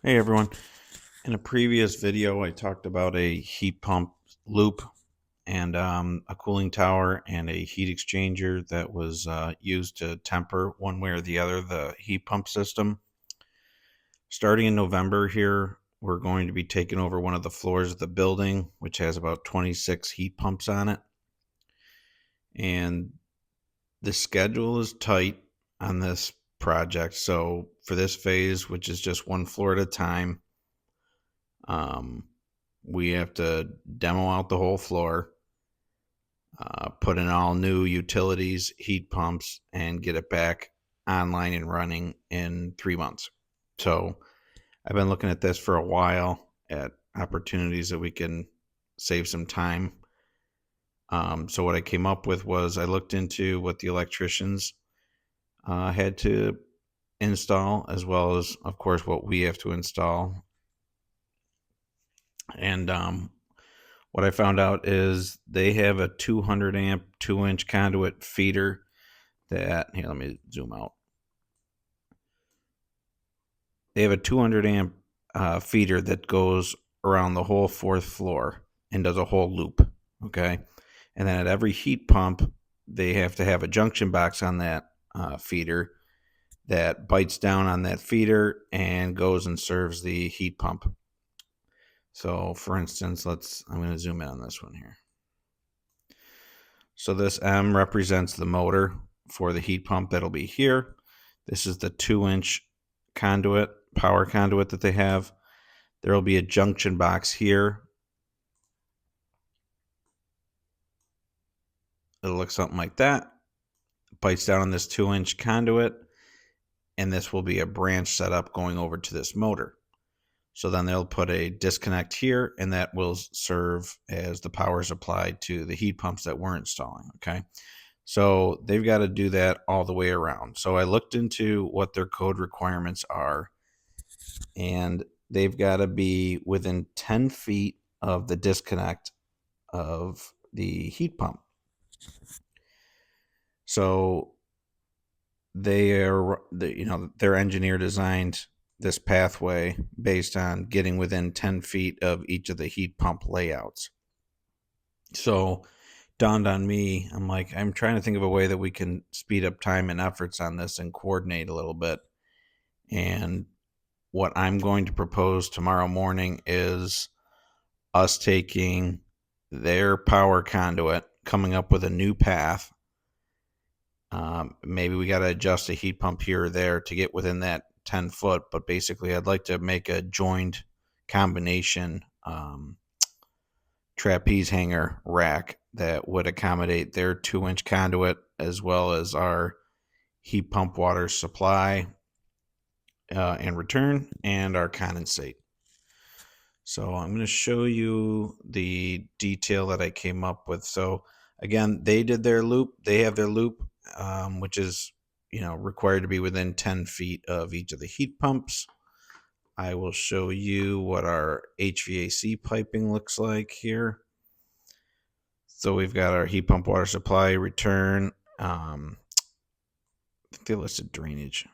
Hey everyone. In a previous video, I talked about a heat pump loop and a cooling tower and a heat exchanger that was used to temper one way or the other the heat pump system. Starting in November here, we're going to be taking over one of the floors of the building, which has about 26 heat pumps on it. And the schedule is tight on this project. So for this phase, which is just one floor at a time, Um, we have to demo out the whole floor, put in all new utilities, heat pumps, and get it back online and running in 3 months. So I've been looking at this for a while at opportunities that we can save some time. So what I came up with was I looked into what the electricians had to install, as well as, of course, what we have to install. And what I found out is they have a 200 amp 2-inch conduit feeder that, here, let me zoom out. They have a 200 amp feeder that goes around the whole fourth floor and does a whole loop. Okay. And then at every heat pump, they have to have a junction box on that feeder that bites down on that feeder and goes and serves the heat pump. So for instance, I'm going to zoom in on this one here. So this M represents the motor for the heat pump that'll be here. This is the 2-inch conduit, power conduit that they have. There will be a junction box here. It'll look something like that. Bites down on this 2-inch conduit, and this will be a branch setup going over to this motor. So then they'll put a disconnect here, and that will serve as the power supply to the heat pumps that we're installing, okay? So they've got to do that all the way around. So I looked into what their code requirements are, and they've got to be within 10 feet of the disconnect of the heat pump. So their engineer designed this pathway based on getting within 10 feet of each of the heat pump layouts. So dawned on me, I'm trying to think of a way that we can speed up time and efforts on this and coordinate a little bit. And what I'm going to propose tomorrow morning is us taking their power conduit, coming up with a new path. Maybe we got to adjust a heat pump here or there to get within that 10 foot, but basically I'd like to make a joined combination trapeze hanger rack that would accommodate their 2-inch conduit as well as our heat pump water supply and return and our condensate. So I'm going to show you the detail that I came up with. So again, they did their loop. They have their loop, which is required to be within 10 feet of each of the heat pumps. I will show you what our HVAC piping looks like here. So we've got our heat pump water supply return. They listed drainage.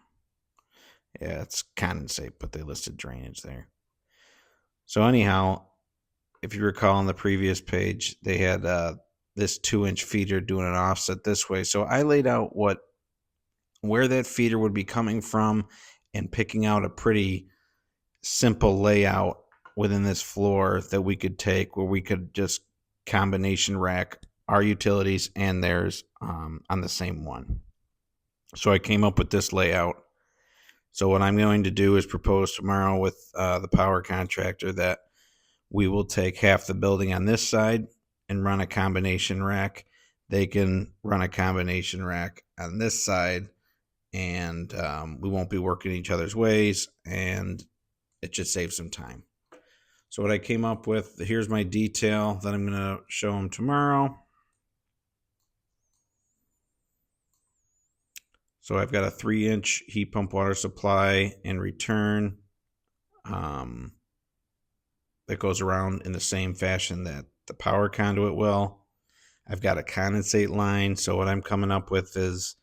Yeah, it's condensate, but they listed drainage there. So anyhow, if you recall on the previous page, they had this 2-inch feeder doing an offset this way. So I laid out where that feeder would be coming from and picking out a pretty simple layout within this floor that we could take where we could just combination rack our utilities and theirs on the same one. So I came up with this layout. So what I'm going to do is propose tomorrow with the power contractor that we will take half the building on this side and run a combination rack. They can run a combination rack on this side, and we won't be working each other's ways, and it should save some time. So what I came up with, here's my detail that I'm going to show them tomorrow. So I've got a 3-inch heat pump water supply in return that goes around in the same fashion that the power conduit will. I've got a condensate line. So what I'm coming up with is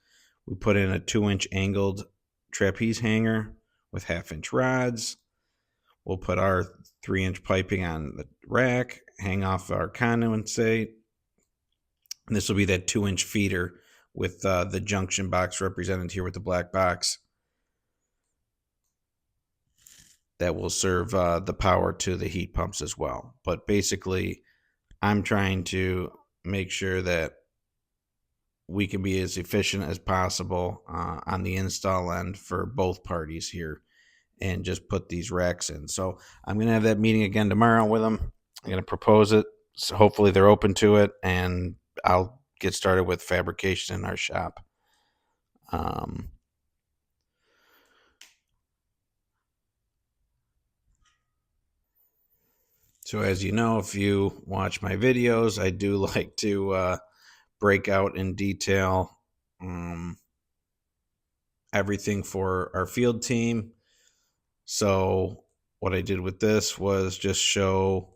we put in a 2-inch angled trapeze hanger with 1/2-inch rods. we'll put our 3-inch piping on the rack, hang off our condensate, and this will be that 2-inch feeder with the junction box represented here with the black box that will serve the power to the heat pumps as well. But basically, I'm trying to make sure that we can be as efficient as possible on the install end for both parties here and just put these racks in. So I'm going to have that meeting again tomorrow with them. I'm going to propose it. So hopefully they're open to it, and I'll get started with fabrication in our shop. So as you know, if you watch my videos, I do like to break out in detail everything for our field team. So what I did with this was just show,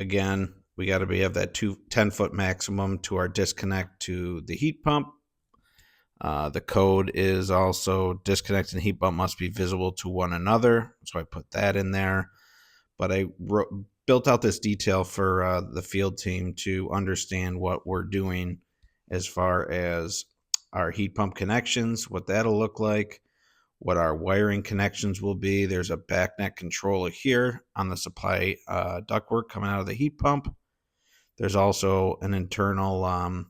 again, we got to have that 10-foot maximum to our disconnect to the heat pump. The code is also disconnect and heat pump must be visible to one another. So I put that in there. But I built out this detail for the field team to understand what we're doing as far as our heat pump connections, what that'll look like, what our wiring connections will be. There's a backnet controller here on the supply ductwork coming out of the heat pump. There's also an internal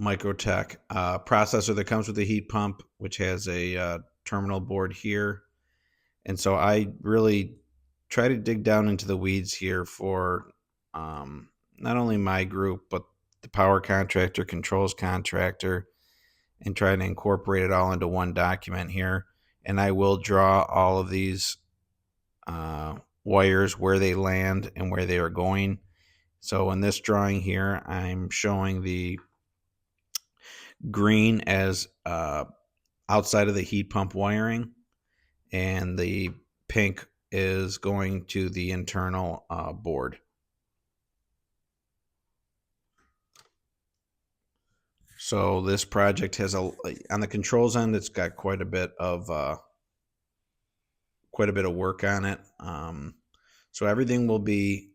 Microtech processor that comes with the heat pump, which has a terminal board here. And so I really try to dig down into the weeds here for not only my group, but the power contractor, controls contractor, and try to incorporate it all into one document here. And I will draw all of these wires, where they land and where they are going. So in this drawing here, I'm showing the green as outside of the heat pump wiring, and the pink is going to the internal board. So this project has on the controls end, it's got quite a bit of work on it. So everything will be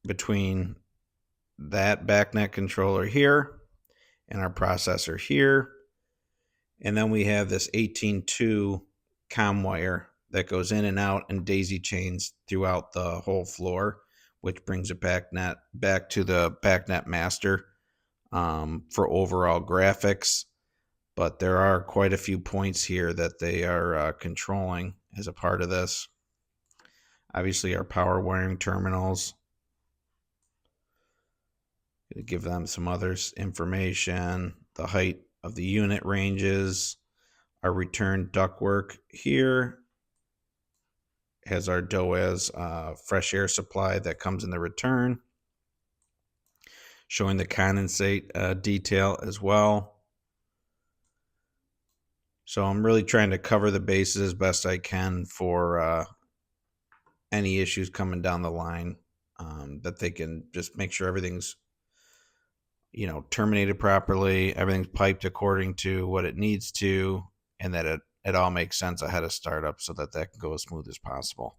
between that backnet controller here and our processor here. And then we have this 18.2 COM wire that goes in and out and daisy chains throughout the whole floor, which brings it back to the backnet master for overall graphics. But there are quite a few points here that they are controlling as a part of this. Obviously, our power wiring terminals. Give them some other information, the height of the unit ranges, our return ductwork here has our DOAS fresh air supply that comes in the return, showing the condensate detail as well. So I'm really trying to cover the bases as best I can for any issues coming down the line, that they can just make sure everything's terminated properly, everything's piped according to what it needs to, and that it all makes sense ahead of startup so that can go as smooth as possible.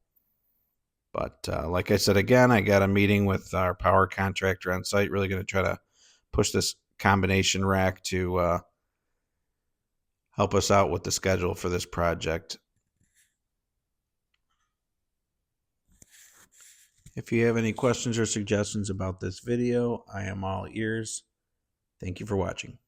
But like I said, again, I got a meeting with our power contractor on site, really going to try to push this combination rack to help us out with the schedule for this project. If you have any questions or suggestions about this video, I am all ears. Thank you for watching.